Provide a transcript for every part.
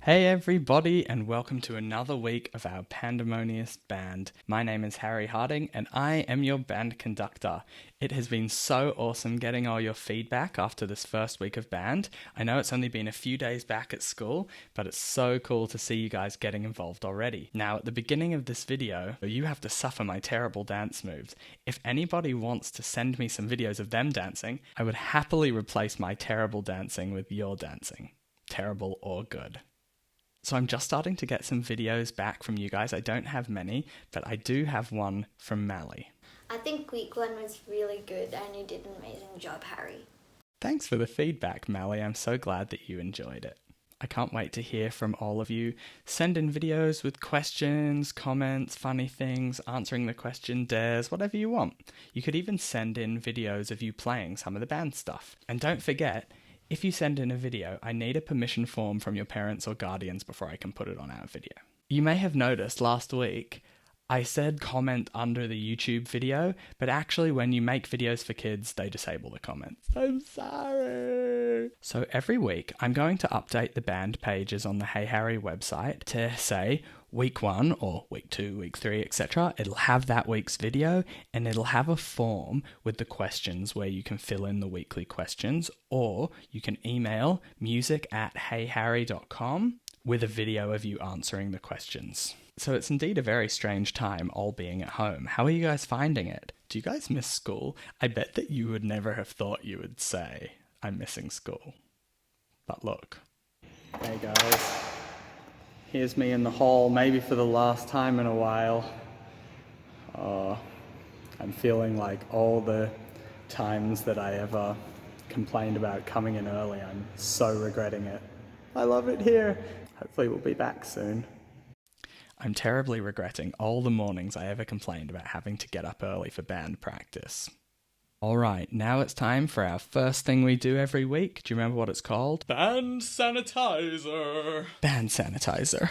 Hey everybody, and welcome to another week of our Pandemonious band. My name is Harri Harding, and I am your band conductor. It has been so awesome getting all your feedback after this first week of band. I know it's only been a few days back at school, but it's so cool to see you guys getting involved already. Now, at the beginning of this video, you have to suffer my terrible dance moves. If anybody wants to send me some videos of them dancing, I would happily replace my terrible dancing with your dancing. Terrible or good. So I'm just starting to get some videos back from you guys. I don't have many, but I do have one from Mally. I think week one was really good and you did an amazing job, Harry. Thanks for the feedback, Mally. I'm so glad that you enjoyed it. I can't wait to hear from all of you. Send in videos with questions, comments, funny things, answering the question, dares, whatever you want. You could even send in videos of you playing some of the band stuff. And don't forget, if you send in a video, I need a permission form from your parents or guardians before I can put it on our video. You may have noticed last week, I said comment under the YouTube video, but actually when you make videos for kids, they disable the comments. I'm sorry. So every week, I'm going to update the band pages on the Hey Harry website to say week 1 or week 2, week 3, etc. It'll have that week's video and it'll have a form with the questions where you can fill in the weekly questions, or you can email music@heyharry.com with a video of you answering the questions. So it's indeed a very strange time, all being at home. How are you guys finding it? Do you guys miss school? I bet that you would never have thought you would say, I'm missing school. But look. Hey guys. Here's me in the hall, maybe for the last time in a while. Oh, I'm feeling like all the times that I ever complained about coming in early, I'm so regretting it. I love it here. Hopefully we'll be back soon. I'm terribly regretting all the mornings I ever complained about having to get up early for band practice. Alright, now it's time for our first thing we do every week. Do you remember what it's called? Band sanitizer. Band sanitizer.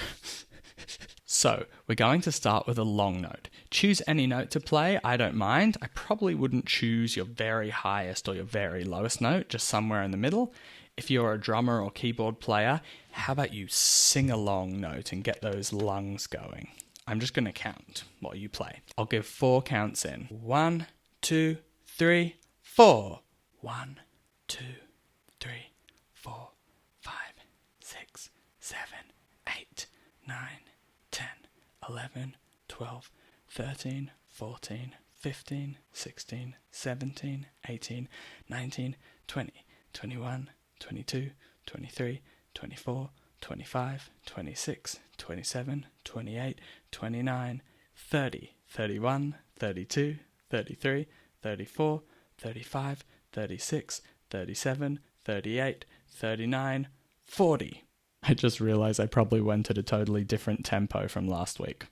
So, we're going to start with a long note. Choose any note to play, I don't mind. I probably wouldn't choose your very highest or your very lowest note, just somewhere in the middle. If you're a drummer or keyboard player, how about you sing a long note and get those lungs going? I'm just going to count while you play. I'll give 4 counts in. 1, 2, 3, 4. 1, 2, 3, 4, 5, 6, 7, 8, 9, 10, 11, 12, 13, 14, 15, 16, 17, 18, 19, 20, 21, 22, 23, 24, 25, 26, 27, 28, 29, 30, 31, 32, 33, 34, 35, 36, 37, 38, 39, 40. I just realised I probably went at a totally different tempo from last week.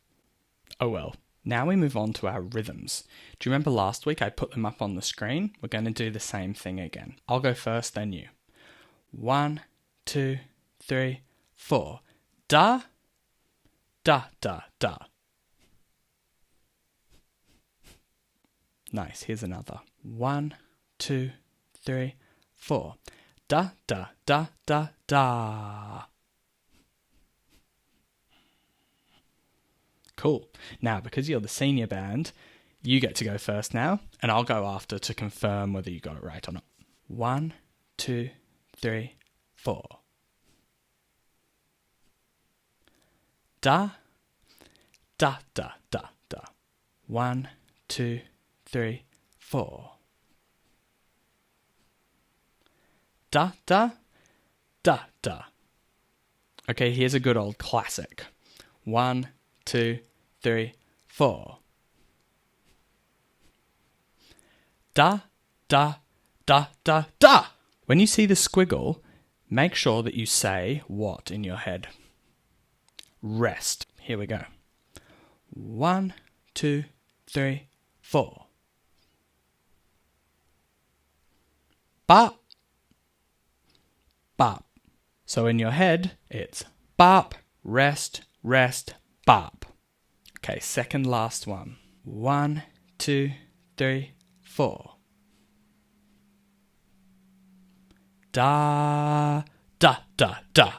Oh well. Now we move on to our rhythms. Do you remember last week I put them up on the screen? We're going to do the same thing again. I'll go first, then you. 1, 2, 3, 4. Da, da, da, da. Nice, here's another. 1, 2, 3, 4. Da, da, da, da, da. Cool. Now, because you're the senior band, you get to go first now, and I'll go after to confirm whether you got it right or not. 1, 2, 3, 4. Da, da, da, da, da. 1, 2, 3, 4. Da, da, da, da. Okay, here's a good old classic. 1, 2, 3, 4. Da, da, da, da, da. When you see the squiggle, make sure that you say what in your head. Rest. Here we go. 1, 2, 3, 4. Bop. Bop. So in your head, it's bop, rest, rest, bop. Okay, second last one. 1, 2, 3, 4. Da, da, da, da.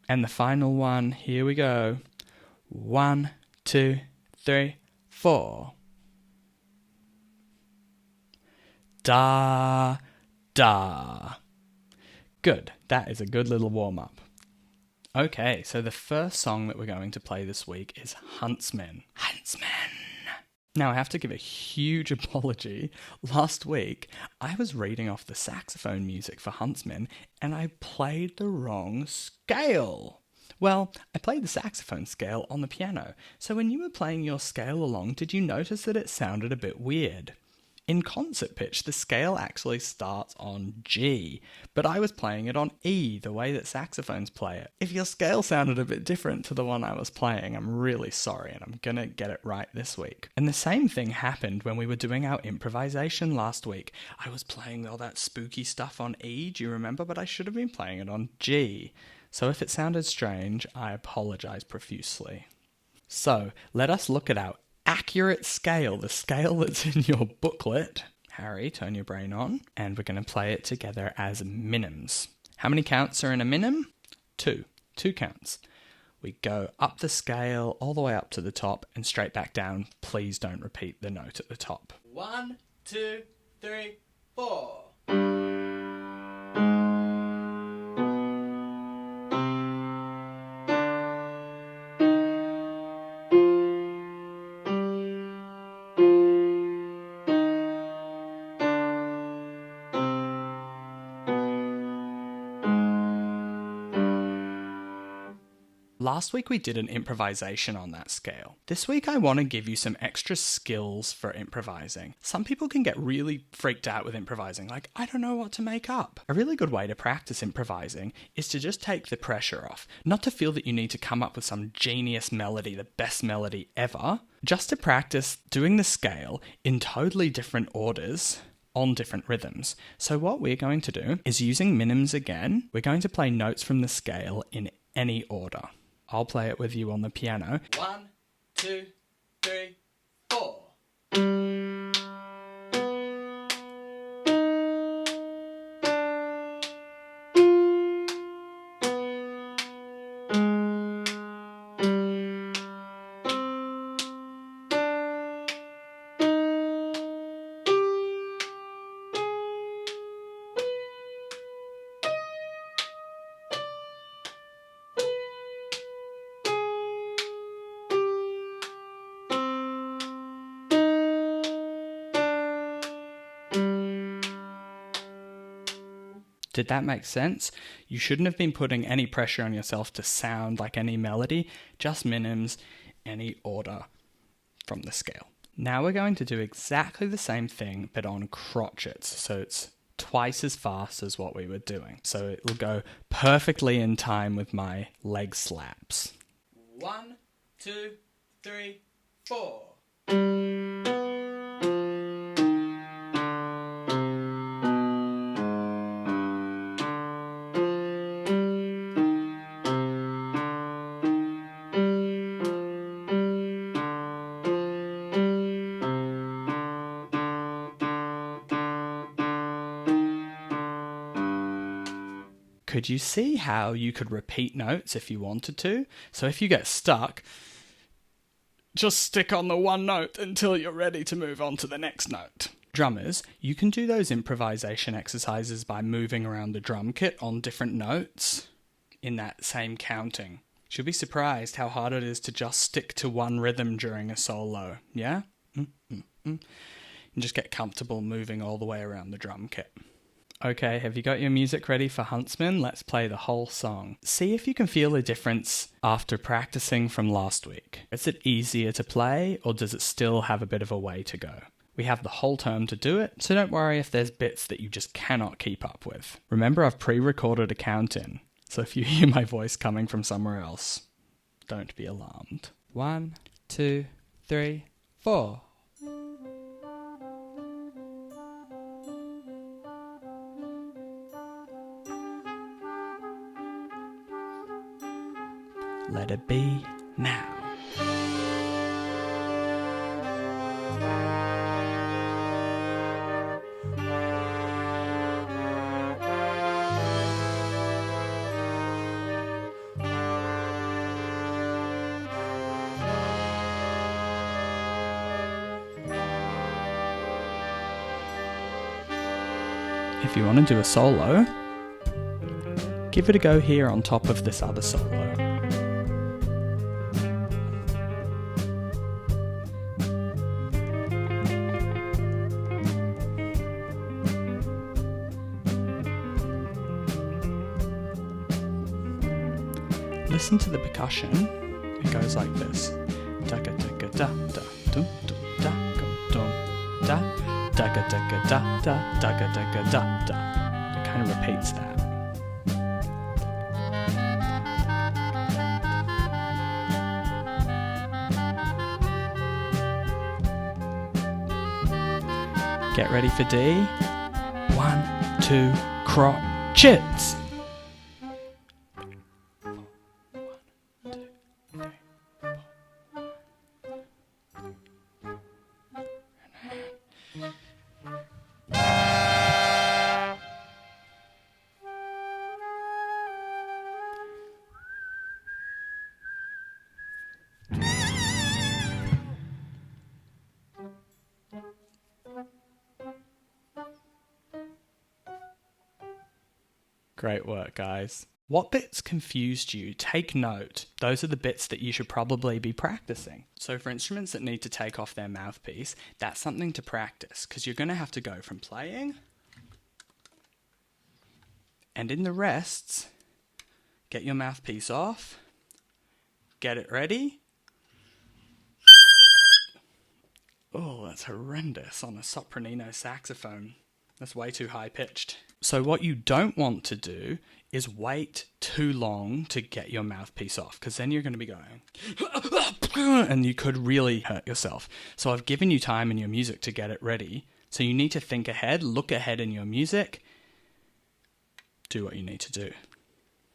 And the final one, here we go. 1, 2, 3, 4. Da, da. Good, that is a good little warm-up. Okay, so the first song that we're going to play this week is Huntsman. Huntsman! Now, I have to give a huge apology. Last week, I was reading off the saxophone music for Huntsman, and I played the wrong scale. Well, I played the saxophone scale on the piano, so when you were playing your scale along, did you notice that it sounded a bit weird? In concert pitch, the scale actually starts on G, but I was playing it on E, the way that saxophones play it. If your scale sounded a bit different to the one I was playing, I'm really sorry, and I'm gonna get it right this week. And the same thing happened when we were doing our improvisation last week. I was playing all that spooky stuff on E, do you remember? But I should have been playing it on G. So if it sounded strange, I apologize profusely. So, let us look at our accurate scale, the scale that's in your booklet. Harry, turn your brain on, and we're going to play it together as minims. How many counts are in a minim? 2. 2 counts. We go up the scale, all the way up to the top, and straight back down. Please don't repeat the note at the top. 1, 2, 3, 4. Last week we did an improvisation on that scale. This week I want to give you some extra skills for improvising. Some people can get really freaked out with improvising, like, I don't know what to make up. A really good way to practice improvising is to just take the pressure off. Not to feel that you need to come up with some genius melody, the best melody ever. Just to practice doing the scale in totally different orders on different rhythms. So what we're going to do is, using minims again, we're going to play notes from the scale in any order. I'll play it with you on the piano. 1, 2, 3, 4. Did that make sense? You shouldn't have been putting any pressure on yourself to sound like any melody, just minims, any order from the scale. Now we're going to do exactly the same thing, but on crotchets, so it's twice as fast as what we were doing. So it will go perfectly in time with my leg slaps. 1, 2, 3, 4. Could you see how you could repeat notes if you wanted to? So if you get stuck, just stick on the one note until you're ready to move on to the next note. Drummers, you can do those improvisation exercises by moving around the drum kit on different notes in that same counting. You'll be surprised how hard it is to just stick to one rhythm during a solo, yeah? And just get comfortable moving all the way around the drum kit. Okay, have you got your music ready for Huntsman? Let's play the whole song. See if you can feel a difference after practicing from last week. Is it easier to play, or does it still have a bit of a way to go? We have the whole term to do it, so don't worry if there's bits that you just cannot keep up with. Remember, I've pre-recorded a count-in, so if you hear my voice coming from somewhere else, don't be alarmed. 1, 2, 3, 4. Let it be now. If you want to do a solo, give it a go here on top of this other solo. Listen to the percussion. It goes like this. Da ga da ga da da dum dum da dum da da ga da ga da da da ga da ga da da. It kind of repeats that. Get ready for D. 1, 2, crotchets. Great work, guys. What bits confused you? Take note. Those are the bits that you should probably be practicing. So for instruments that need to take off their mouthpiece, that's something to practice because you're going to have to go from playing and in the rests, get your mouthpiece off, get it ready. Oh, that's horrendous on a Sopranino saxophone. That's way too high pitched. So what you don't want to do is wait too long to get your mouthpiece off, because then you're going to be going and you could really hurt yourself. So I've given you time in your music to get it ready. So you need to think ahead, look ahead in your music, do what you need to do.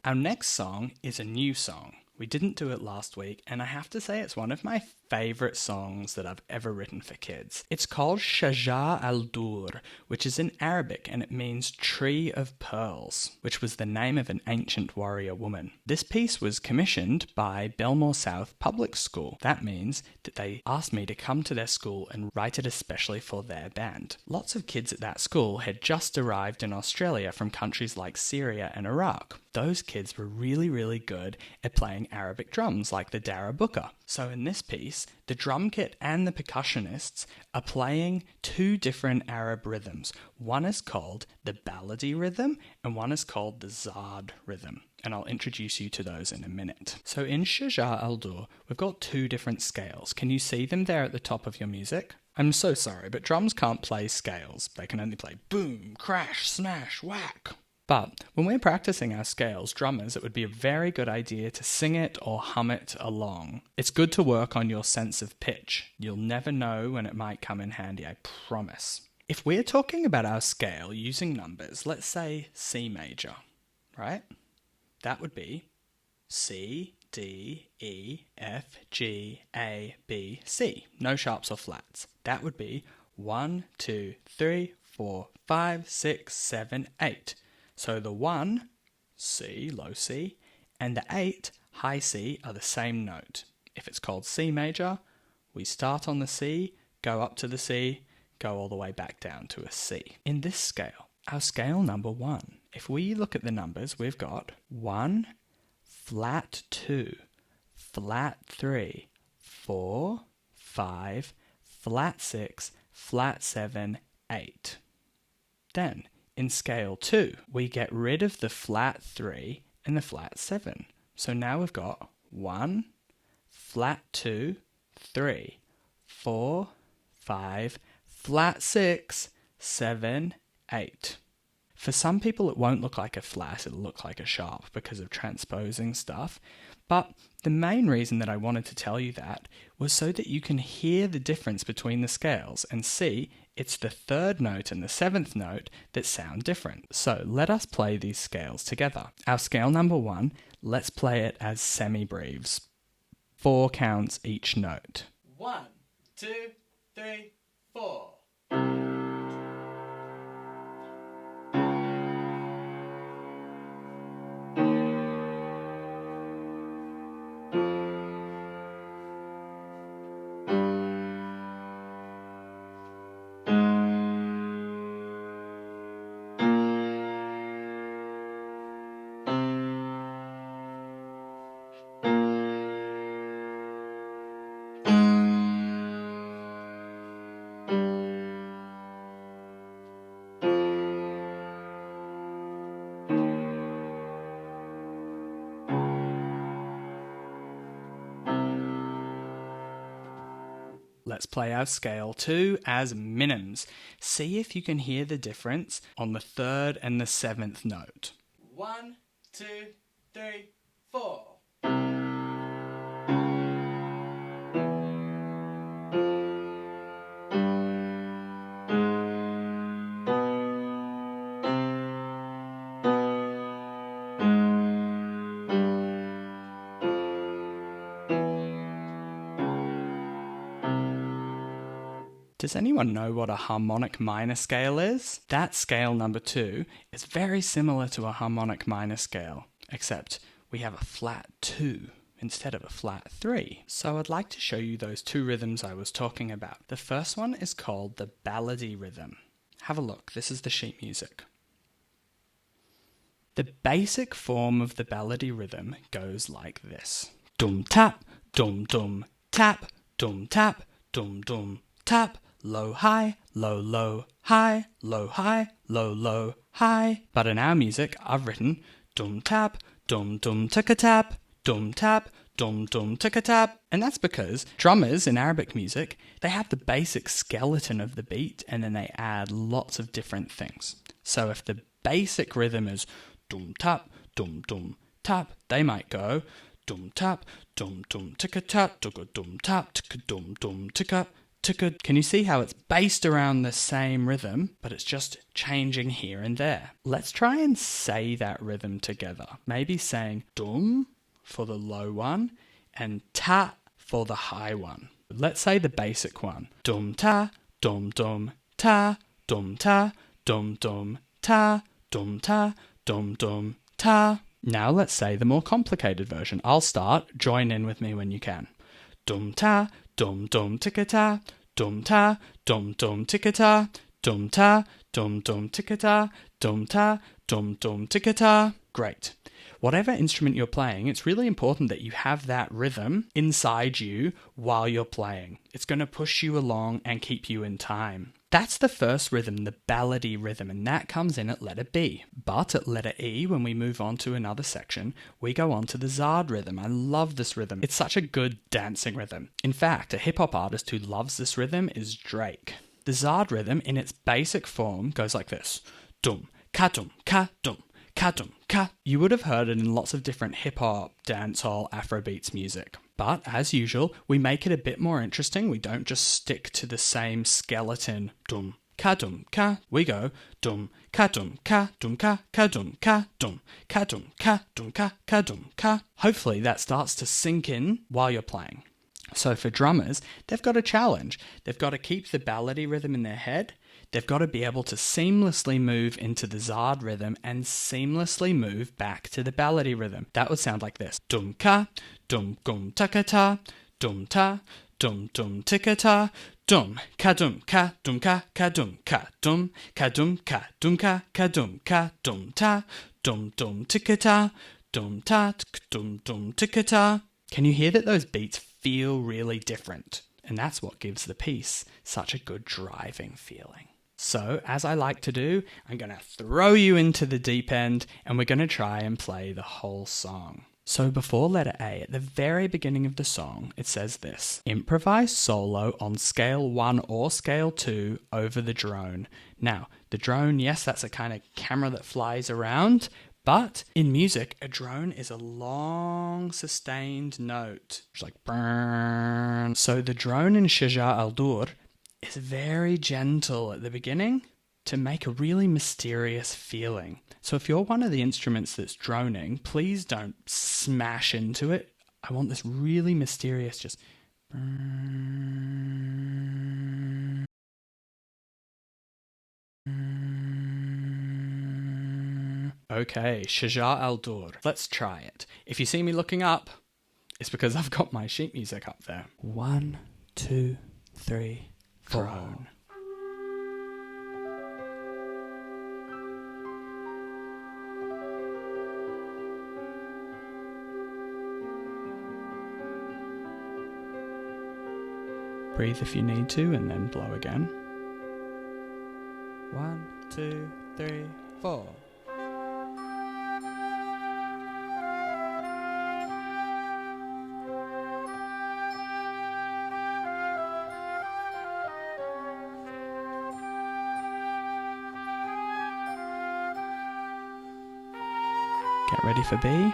Our next song is a new song. We didn't do it last week, and I have to say it's one of my favourite songs that I've ever written for kids. It's called Shaja al-Dur, which is in Arabic, and it means Tree of Pearls, which was the name of an ancient warrior woman. This piece was commissioned by Belmore South Public School. That means that they asked me to come to their school and write it especially for their band. Lots of kids at that school had just arrived in Australia from countries like Syria and Iraq. Those kids were really, really good at playing Arabic drums like the Darabuka. So in this piece, the drum kit and the percussionists are playing two different Arab rhythms. One is called the ballady rhythm and one is called the zard rhythm. And I'll introduce you to those in a minute. So in Shaja al-Dur, we've got two different scales. Can you see them there at the top of your music? I'm so sorry, but drums can't play scales. They can only play boom, crash, smash, whack. But when we're practicing our scales, drummers, it would be a very good idea to sing it or hum it along. It's good to work on your sense of pitch. You'll never know when it might come in handy, I promise. If we're talking about our scale using numbers, let's say C major, right? That would be C, D, E, F, G, A, B, C. No sharps or flats. That would be 1, 2, 3, 4, 5, 6, 7, 8. So the 1, C, low C, and the 8, high C, are the same note. If it's called C major, we start on the C, go up to the C, go all the way back down to a C. In this scale, our scale number 1, if we look at the numbers, we've got 1, flat 2, flat 3, 4, 5, flat 6, flat 7, 8. Then, in scale 2, we get rid of the flat 3 and the flat 7. So now we've got 1, flat 2, 3, 4, 5, flat 6, 7, 8. For some people it won't look like a flat, it'll look like a sharp because of transposing stuff. But the main reason that I wanted to tell you that was so that you can hear the difference between the scales and see it's the 3rd note and the 7th note that sound different. So let us play these scales together. Our scale number 1, let's play it as semi-breves. 4 counts each note. 1, 2, 3, 4. let's play our scale 2 as minims. See if you can hear the difference on the 3rd and the 7th note. 1, 2, 3, 4. Does anyone know what a harmonic minor scale is? That scale number 2 is very similar to a harmonic minor scale, except we have a flat 2 instead of a flat 3. So I'd like to show you those 2 rhythms I was talking about. The first one is called the ballady rhythm. Have a look, this is the sheet music. The basic form of the ballady rhythm goes like this. Dum tap, dum dum, tap, dum tap, dum dum, tap. Low, high, low, low, high, low, high, low, low, high. But in our music, I've written dum tap, ticka tap, dum tap, ticka tap. And that's because drummers in Arabic music, they have the basic skeleton of the beat and then they add lots of different things. So if the basic rhythm is dum tap, tap, they might go dum tap, ticka tap, dum tap, ticka dum ticka. Can you see how it's based around the same rhythm, but it's just changing here and there? Let's try and say that rhythm together. Maybe saying dum for the low one and ta for the high one. Let's say the basic one. Dum ta, ta, dum ta, ta, ta. Now let's say the more complicated version. I'll start. Join in with me when you can. Dum ta, ticka ta, dum ta, ticka ta, dum ta, ticka ta, dum ta, ticka ta. Great. Whatever instrument you're playing, it's really important that you have that rhythm inside you while you're playing. It's going to push you along and keep you in time. That's the first rhythm, the ballady rhythm, and that comes in at letter B. But at letter E, when we move on to another section, we go on to the Zard rhythm. I love this rhythm. It's such a good dancing rhythm. In fact, a hip-hop artist who loves this rhythm is Drake. The Zard rhythm, in its basic form, goes like this. Dum, ka dum, ka dum, ka dum, ka. You would have heard it in lots of different hip-hop, dancehall, Afrobeats music. But, as usual, we make it a bit more interesting. We don't just stick to the same skeleton, dum, ka dum, ka. We go, dum, ka dum, ka dum, ka dum, ka dum, ka dum, ka dum, ka dum, ka. Hopefully that starts to sink in while you're playing. So for drummers, they've got a challenge. They've got to keep the ballady rhythm in their head. They've got to be able to seamlessly move into the Zard rhythm and seamlessly move back to the ballady rhythm. That would sound like this. Dum ka, dum gum taka ta, dum ta, dum ticka ta, dum ka dum ka dum ka dum ka dum ka dum ka dum ka dum ka dum ta, dum ticka ta, dum ta, dum ticka ta. Can you hear that those beats feel really different? And that's what gives the piece such a good driving feeling. So, as I like to do, I'm going to throw you into the deep end and we're going to try and play the whole song. So before letter A, at the very beginning of the song, it says this. Improvise solo on scale 1 or scale 2 over the drone. Now, the drone, yes, that's a kind of camera that flies around, but in music, a drone is a long, sustained note. It's like burn. So the drone in Shaja al-Dur is very gentle at the beginning to make a really mysterious feeling. So if you're one of the instruments that's droning, please don't smash into it. I want this really mysterious, just... Okay, Shaja al-Dur. Let's try it. If you see me looking up, it's because I've got my sheet music up there. 1, 2, 3, 4. Drone. Breathe if you need to, and then blow again. 1, 2, 3, 4. Get ready for B.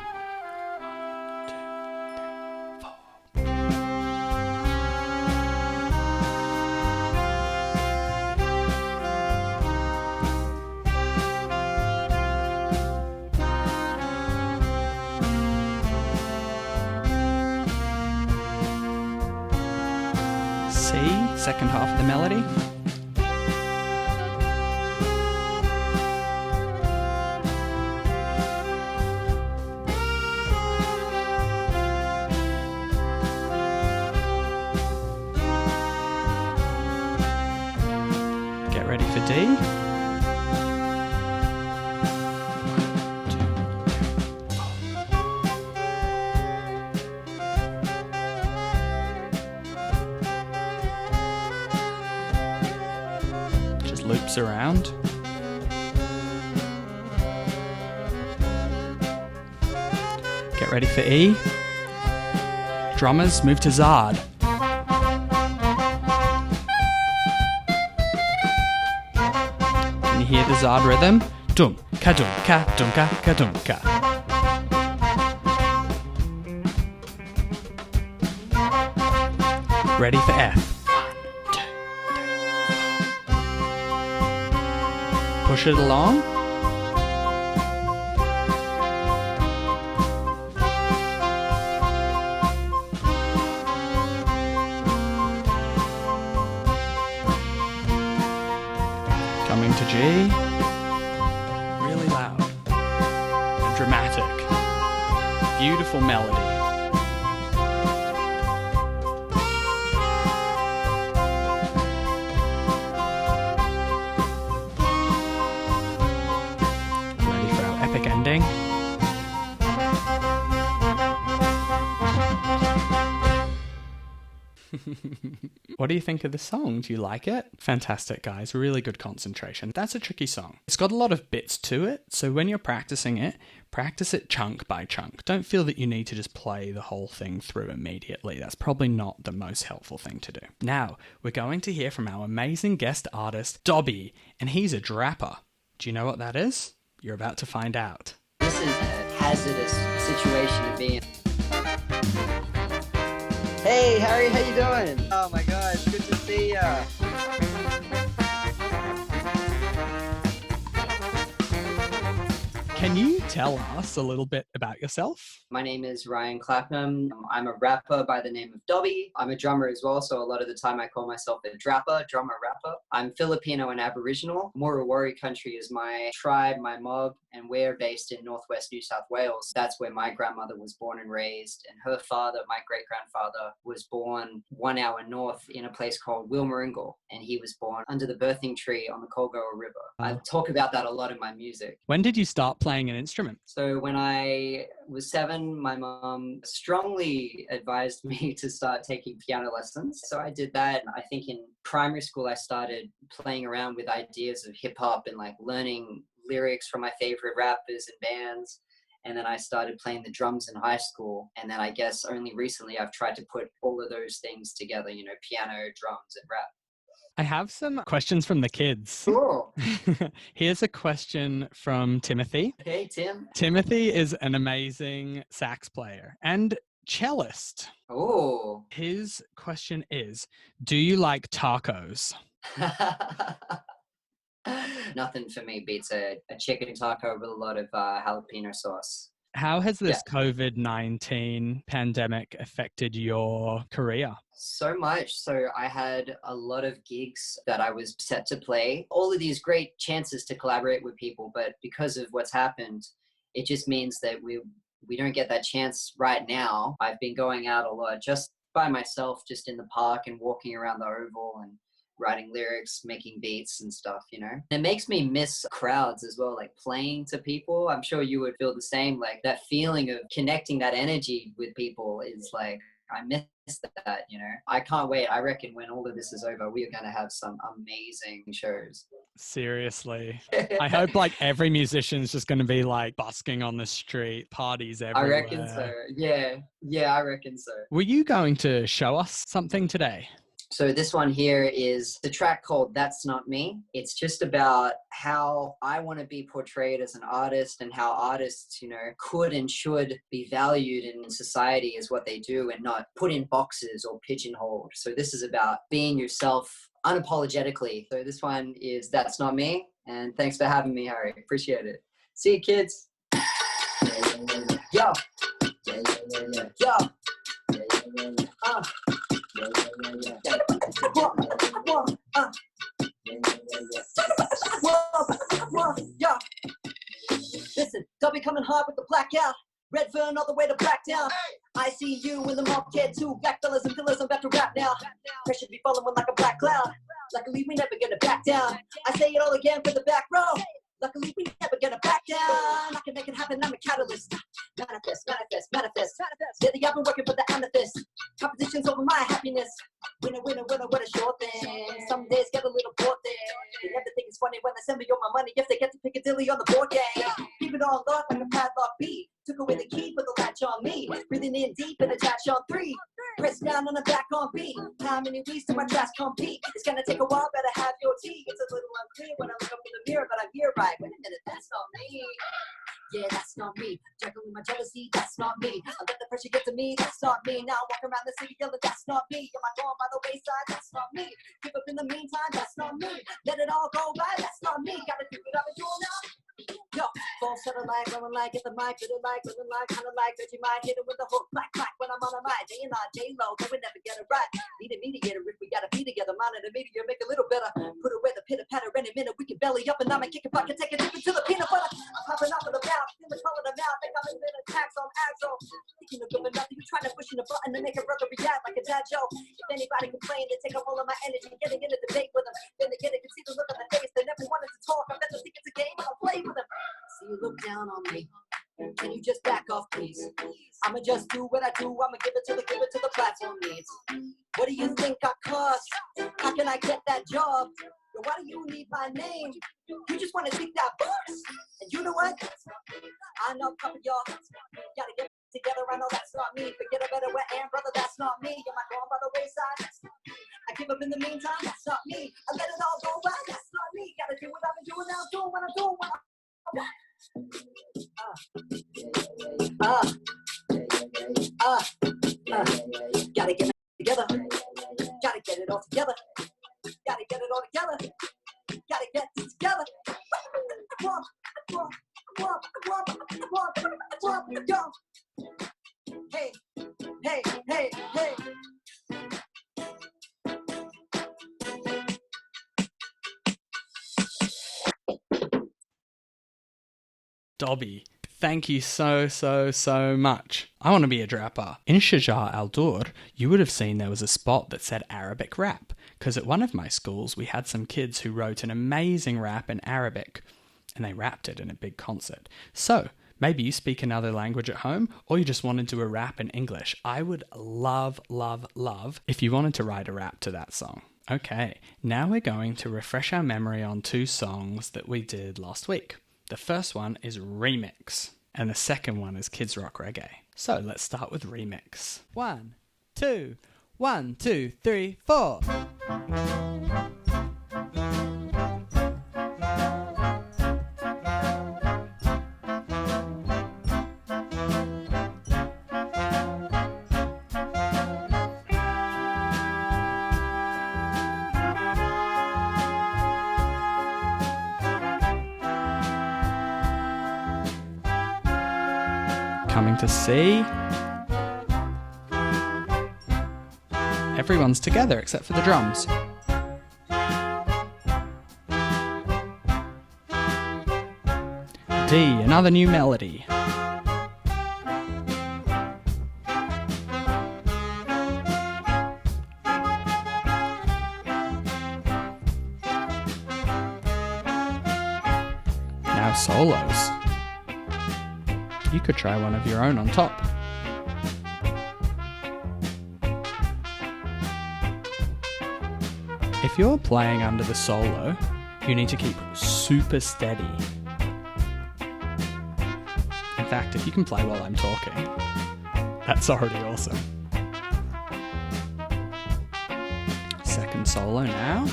C, second half of the melody. Get ready for D. Loops around. Get ready for E. Drummers, move to Zard. Can you hear the Zard rhythm? Dum ka dum ka dum ka ka dum ka. Ready for F. Push it along. Coming to G. Really loud and dramatic. Beautiful melody. Ending. What do you think of the song? Do you like it? Fantastic, guys. Really good concentration. That's a tricky song. It's got a lot of bits to it, so when you're practicing it, practice it chunk by chunk. Don't feel that you need to just play the whole thing through immediately. That's probably not the most helpful thing to do. Now, we're going to hear from our amazing guest artist, Dobby, and he's a drapper. Do you know what that is? You're about to find out. This is a hazardous situation to be in. Hey, Harry, how you doing? Oh my gosh, good to see ya. Can you tell us a little bit about yourself? My name is Ryan Clapham. I'm a rapper by the name of Dobby. I'm a drummer as well, so a lot of the time I call myself a drummer rapper. I'm Filipino and Aboriginal. Murrawari country is my tribe, my mob, and we're based in northwest New South Wales. That's where my grandmother was born and raised, and her father, my great-grandfather, was born 1 hour north in a place called Wilmaringal, and he was born under the birthing tree on the Colgoa River. I talk about that a lot in my music. When did you start playing an instrument? So when I was 7, my mom strongly advised me to start taking piano lessons. So I did that. I think in primary school, I started playing around with ideas of hip hop and like learning lyrics from my favorite rappers and bands. And then I started playing the drums in high school. And then I guess only recently I've tried to put all of those things together, you know, piano, drums, and rap. I have some questions from the kids. Cool. Here's a question from Timothy. Hey, Tim. Timothy is an amazing sax player and cellist. Oh. His question is, do you like tacos? Nothing for me beats a chicken taco with a lot of jalapeno sauce. How has this COVID-19 pandemic affected your career? So much. So I had a lot of gigs that I was set to play. All of these great chances to collaborate with people, but because of what's happened, it just means that we don't get that chance right now. I've been going out a lot just by myself, just in the park and walking around the oval and writing lyrics, making beats and stuff, you know. It makes me miss crowds as well, like playing to people. I'm sure you would feel the same, like that feeling of connecting that energy with people is like, I miss that, you know. I can't wait. I reckon when all of this is over, we are going to have some amazing shows. Seriously. I hope like every musician's just going to be like busking on the street, parties everywhere. I reckon so. Yeah, I reckon so. Were you going to show us something today? So this one here is the track called That's Not Me. It's just about how I want to be portrayed as an artist and how artists, you know, could and should be valued in society as what they do and not put in boxes or pigeonholed. So this is about being yourself unapologetically. So this one is That's Not Me. And thanks for having me, Harry. Appreciate it. See you, kids. Yo. Yo. Yo. Listen, Dobby coming hard with the blackout. Redfern all the way to Blacktown. I see you in the mob kid too. Black fellas and pillars, I'm about to rap now. Pressure be following like a black cloud. Luckily we never gonna back down. I say it all again for the back row. Luckily we never gonna back down. I can make it happen, I'm a catalyst. Manifest, manifest, manifest. Lately I've been working for the amethyst. Competition's over my happiness. Winner, winner, winner, what a sure thing. Some days get a little bored there. They never think it's funny when they send me all my money. If they get to Piccadilly on the board game. Keep it on lock like a padlock beat. Took away the key, put the latch on me. Breathing in deep and attach on 3. Press down on the back on beat. How many weeks till my tracks compete? It's gonna take a while, better have your tea. It's a little unclear when I look up in the mirror, but I'm here right. Wait a minute, that's not me. Yeah, that's not me. Juggling my jealousy, that's not me. I let the pressure get to me, that's not me. Now I walk around the city yelling, that's not me. Am I going by the wayside? That's not me. Give up in the meantime, that's not me. Let it all go by, that's not me. Gotta do what I've been doing now. Yo, full set of light, running like, get the mic, feeling like, kinda like, Reggie might hit it with the hook, clack, clack, when I'm on a mic, day and night, day low, then we never get it right. Need a mediator if we gotta be together, mind the meteor, make a little better, put away the pitter patter, any minute we can belly up and I'm a kick a pocket, take a dip into the peanut butter. I'm popping off of the mouth, feel the color of the mouth, think I'm in attacks on axle. Thinking of giving nothing, you trying to push in a button to make a brother react like a dad joke. If anybody complain, they take up all of my energy, getting in a debate with them. Then they get it, can see the look on the face, they never wanted to talk, I bet they think it's a game, I'll play with them. See you look down on me. Can you just back off, please? I'ma just do what I do. I'ma give it to the platform needs. What do you think I cost? How can I get that job? Yo, why do you need my name? You just wanna take that box. And you know what? I know a couple y'all gotta get together. I know that's not me. Forget a better way, and brother, that's not me. Am I going by the wayside? I give up in the meantime. That's not me. I let it all go by. That's not me. Gotta do what I've been doing now. Doing what I'm doing. Gotta get it together. Gotta get it all together. Gotta get it all together. Gotta get it together. Hey, hey, hey, hey. Dobby, thank you so much. I want to be a drapper. In Shajar al-Dur, you would have seen there was a spot that said Arabic rap, because at one of my schools we had some kids who wrote an amazing rap in Arabic, and they rapped it in a big concert. So, maybe you speak another language at home, or you just want to do a rap in English. I would love if you wanted to write a rap to that song. Okay, now we're going to refresh our memory on 2 songs that we did last week. The first one is Remix, and the second one is Kids Rock Reggae. So let's start with Remix. 1, 2, 1, 2, 3, 4. Coming to C. Everyone's together except for the drums. D, another new melody. Now solos. You could try one of your own on top. If you're playing under the solo, you need to keep super steady. In fact, if you can play while I'm talking, that's already awesome. second solo now.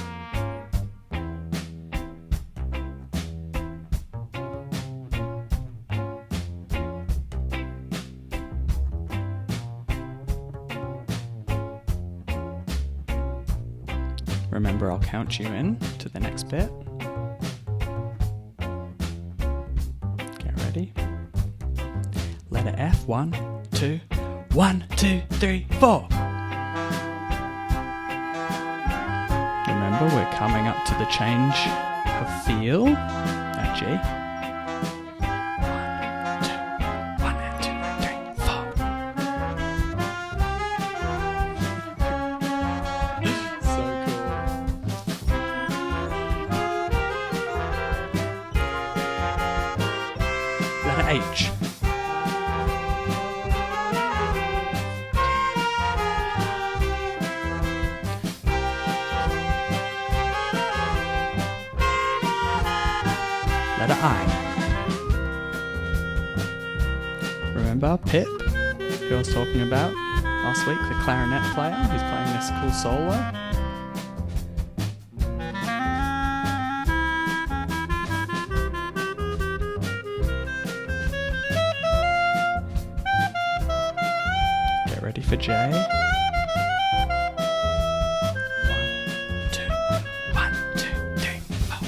Remember, I'll count you in to the next bit. Get ready. Letter F, 1, 2, 1, 2, 3, 4. Remember, we're coming up to the change of feel at G. 1, 2, 3, 4. So cool. Letter H. Letter I. Remember Pip, who I was talking about last week, the clarinet player who's playing this cool solo? Get ready for J. 1, 2, 3, 4.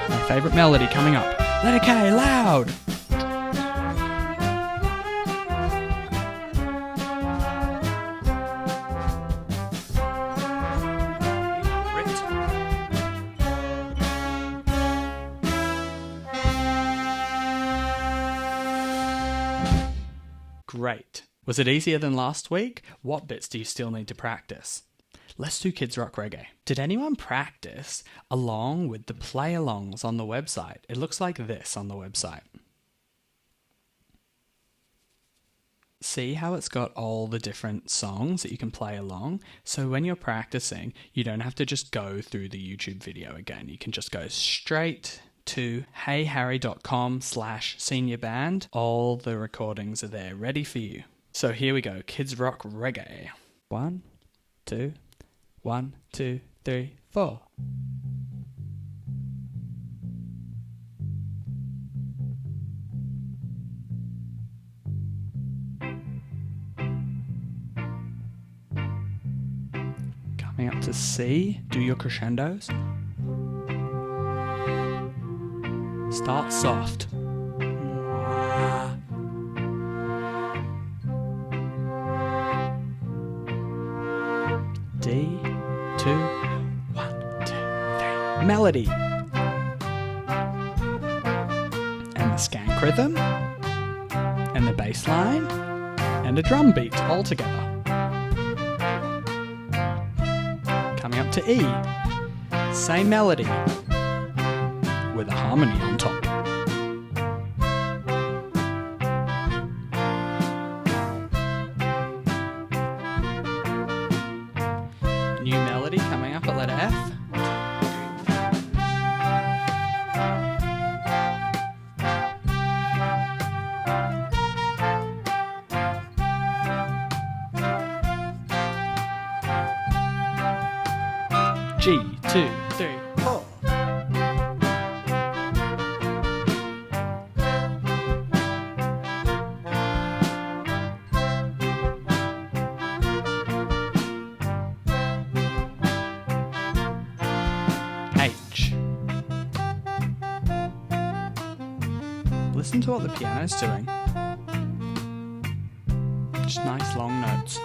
My favourite melody coming up. Letter K, loud! Great. Was it easier than last week? What bits do you still need to practice? Let's do Kids Rock Reggae. Did anyone practice along with the play-alongs on the website? It looks like this on the website. See how it's got all the different songs that you can play along? So when you're practicing, you don't have to just go through the YouTube video again. You can just go straight to heyharry.com/seniorband. All the recordings are there ready for you. So here we go, Kids Rock Reggae. 1, 2, 1, 2, 3, 4. Coming up to C, do your crescendos. Start soft. D, 2, 1, 2, 3. Melody. And the skank rhythm. And the bass line. And a drum beat all together. Coming up to E. Same melody. With a harmony on top. New melody coming up at letter F. G, 2, 3, 4. H. Listen to what the piano's doing. Just nice long notes.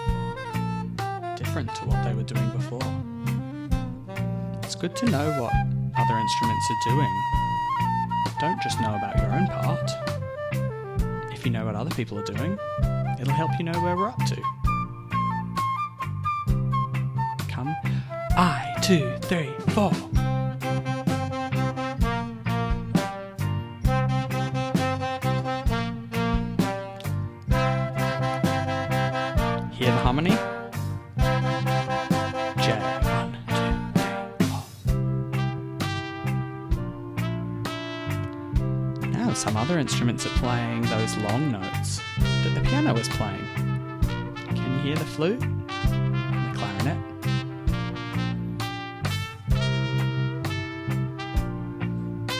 Different to what they were doing before. It's good to know what other instruments are doing. Don't just know about your own part. If you know what other people are doing, it'll help you know where we're up to. Come. I, 2, 3, 4. Hear the harmony? J, 1, 2, 3, 4. some other instruments are playing those long notes that the piano is playing. Can you hear the flute and the clarinet?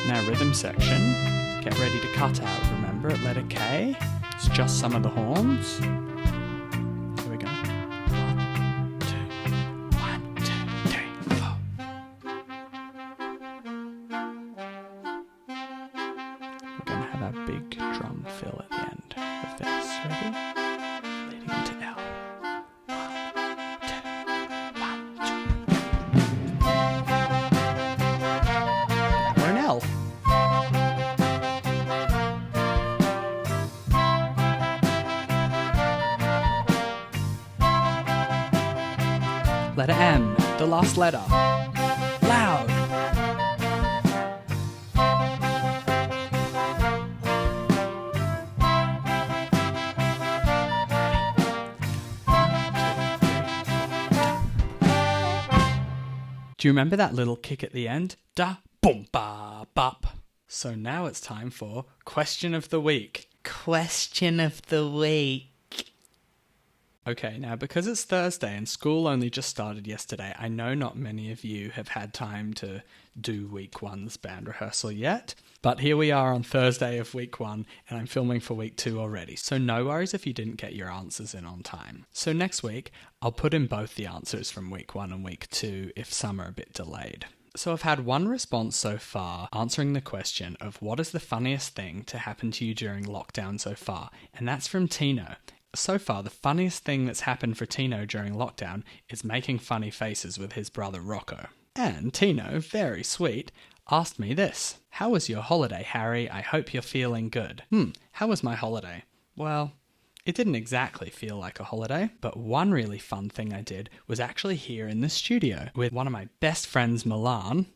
Now rhythm section, get ready to cut out, remember at letter K, it's just some of the horns. Here we go. 1, 2, 1, 2, 3, 4. We're going to have our big drum fill at the end of this, ready? Leading into L. 1, 2, 1, 2. Now we're in L. Letter M, the last letter. Loud. Do you remember that little kick at the end? Da, boom, ba, bop. So now it's time for Question of the Week. Question of the Week. Okay, now because it's Thursday and school only just started yesterday, I know not many of you have had time to do week one's band rehearsal yet, but here we are on Thursday of week one and I'm filming for week two already, so no worries if you didn't get your answers in on time. So next week, I'll put in both the answers from week one and week two if some are a bit delayed. So I've had one response so far answering the question of what is the funniest thing to happen to you during lockdown so far, and that's from Tino. So far, the funniest thing that's happened for Tino during lockdown is making funny faces with his brother Rocco. And Tino, very sweet, asked me this. How was your holiday, Harry? I hope you're feeling good. How was my holiday? Well, it didn't exactly feel like a holiday, but one really fun thing I did was actually here in the studio with one of my best friends, Milan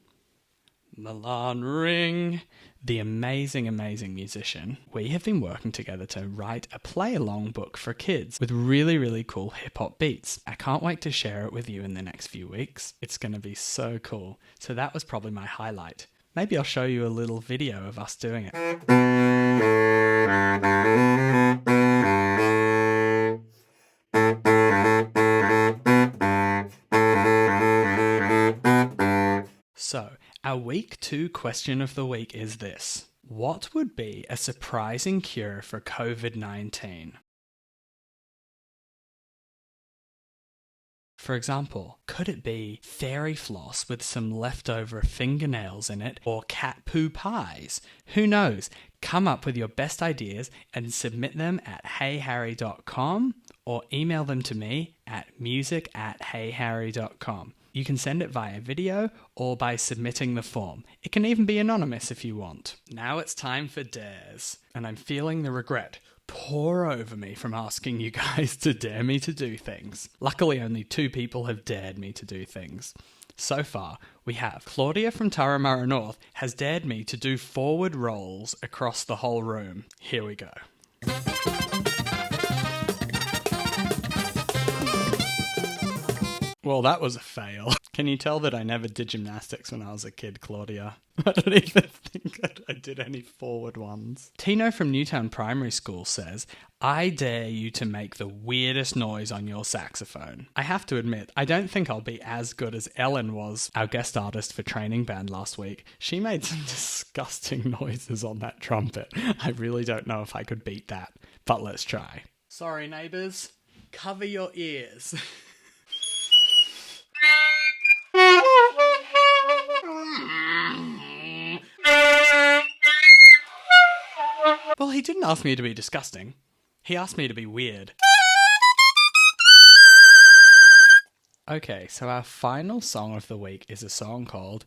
Ring, the amazing musician. We have been working together to write a play-along book for kids with really cool hip-hop beats. I can't wait to share it with you in the next few weeks. It's going to be so cool. So that was probably my highlight. Maybe I'll show you a little video of us doing it. So, our week 2 question of the week is this. What would be a surprising cure for COVID-19? For example, could it be fairy floss with some leftover fingernails in it or cat poo pies? Who knows? Come up with your best ideas and submit them at heyharry.com or email them to me at music@heyharry.com. You can send it via video or by submitting the form. It can even be anonymous if you want. Now it's time for dares, and I'm feeling the regret pour over me from asking you guys to dare me to do things. Luckily, only 2 people have dared me to do things. So far, we have Claudia from Turramurra North has dared me to do forward rolls across the whole room. Here we go. Well, that was a fail. Can you tell that I never did gymnastics when I was a kid, Claudia? I don't even think that I did any forward ones. Tino from Newtown Primary School says, I dare you to make the weirdest noise on your saxophone. I have to admit, I don't think I'll be as good as Ellen was, our guest artist for Training Band last week. She made some disgusting noises on that trumpet. I really don't know if I could beat that, but let's try. Sorry, neighbours. Cover your ears. Well, he didn't ask me to be disgusting. He asked me to be weird. Okay, so our final song of the week is a song called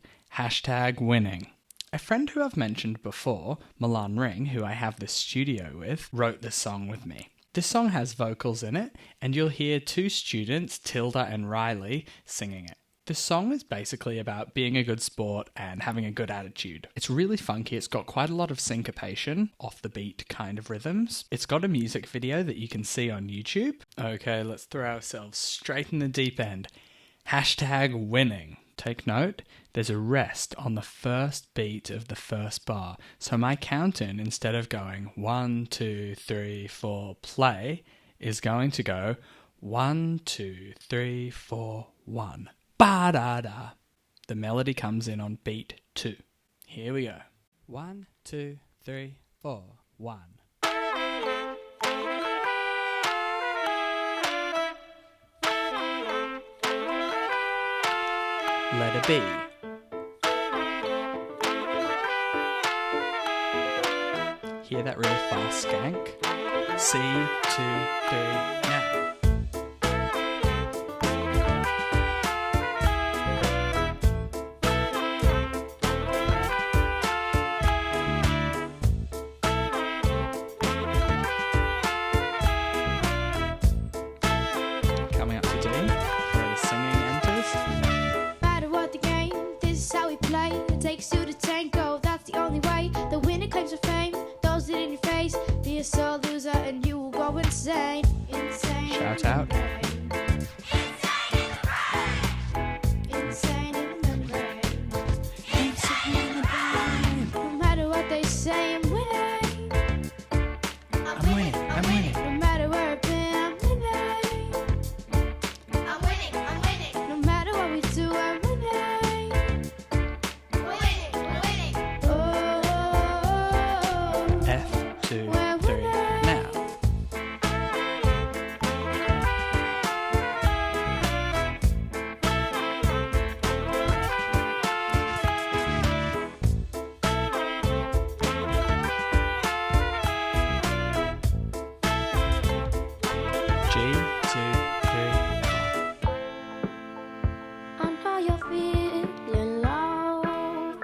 #winning. A friend who I've mentioned before, Milan Ring, who I have this studio with, wrote this song with me. This song has vocals in it, and you'll hear 2 students, Tilda and Riley, singing it. This song is basically about being a good sport and having a good attitude. It's really funky, it's got quite a lot of syncopation, off the beat kind of rhythms. It's got a music video that you can see on YouTube. Okay, let's throw ourselves straight in the deep end. #winning. take note, there's a rest on the first beat of the first bar. So my count-in, instead of going 1, 2, 3, 4, play, is going to go 1, 2, 3, 4, 1. Ba-da-da. The melody comes in on beat 2. Here we go. 1, 2, 3, 4, 1. Let it be. Hear that really fast skank? C, 2, 3, now. Coming up to D, where the singing enters. Matter what the game, this is how we play. It takes two to tango, that's the only way. The winner claims the fame, throws it in your face. Be a sore loser and you will go insane. Insane. Shout out. Insane in the brain. Insane in the brain. Insane in the brain. No matter what they say, I'm winning. I'm winning, I'm winning. No matter where I've been, I'm winning. I'm winning. No matter what we do, I'm winning. We're winning. Oh, F, 2, 3, now. G, 2, 3, 4. I know you're feeling low,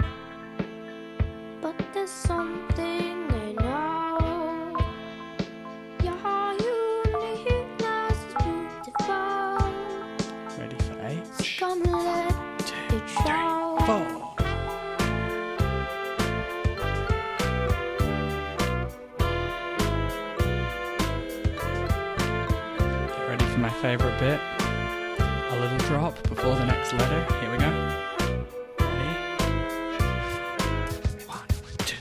but there's something I know. You're uniqueness is beautiful. Ready for H? Come and let 2, it 3, show. 4. Get ready for my favourite bit. A little drop before the next letter. Here we go. Ready? 1, 2.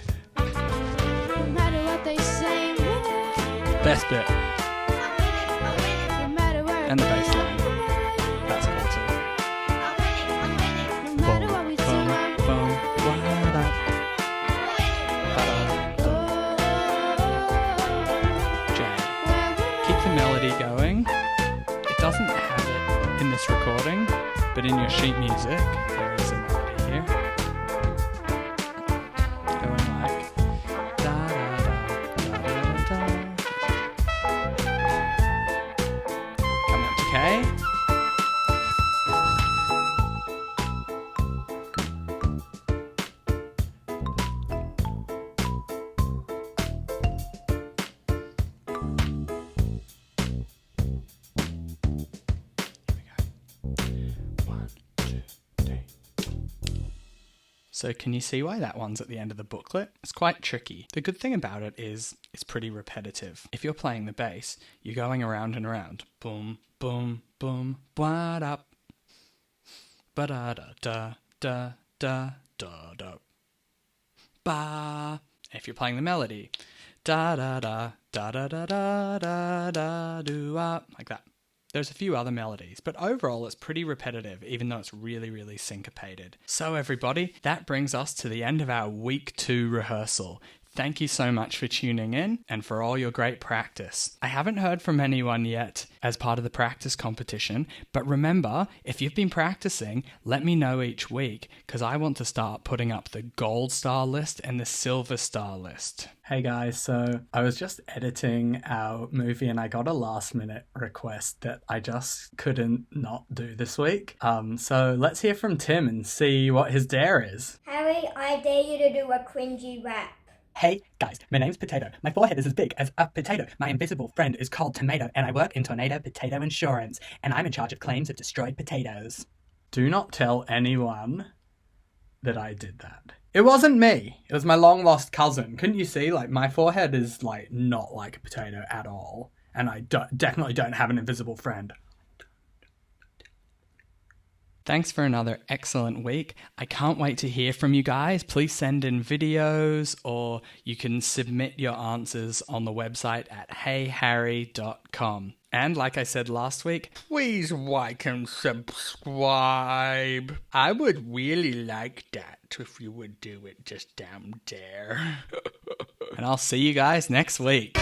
No matter what they say, I'm winning. Best bit. I'm winning. No matter where And the I've bass been, line. I'm winning. That's cool too. I'm winning. No matter what we do, Boom, I'm boom, winning. wada, We're bada, Oh, J. we're winning. Keep the melody going. It doesn't have it in this recording, but in your sheet music, there is a melody here. Going like da da da da da da. Coming up to K. One, two, three. So can you see why that one's at the end of the booklet? It's quite tricky. The good thing about it is it's pretty repetitive. If you're playing the bass, you're going around and around. Boom, boom, boom, what up? Ba da da da da da da da. Ba. If you're playing the melody, da da da da da da da da da do up, like that. There's a few other melodies, but overall it's pretty repetitive, even though it's really, really syncopated. So everybody, that brings us to the end of our week 2 rehearsal. Thank you so much for tuning in and for all your great practice. I haven't heard from anyone yet as part of the practice competition, but remember, if you've been practicing, let me know each week because I want to start putting up the gold star list and the silver star list. Hey guys, so I was just editing our movie and I got a last minute request that I just couldn't not do this week. So let's hear from Tim and see what his dare is. Harry, I dare you to do a cringy rap. Hey guys, my name's Potato. My forehead is as big as a potato. My invisible friend is called Tomato, and I work in Tornado Potato Insurance, and I'm in charge of claims of destroyed potatoes. Do not tell anyone that I did that. It wasn't me. It was my long lost cousin. Couldn't you see? Like, my forehead is like not like a potato at all, and I definitely don't have an invisible friend. Thanks for another excellent week. I can't wait to hear from you guys. Please send in videos, or you can submit your answers on the website at heyharry.com. And like I said last week, please like and subscribe. I would really like that if you would do it just down there. And I'll see you guys next week.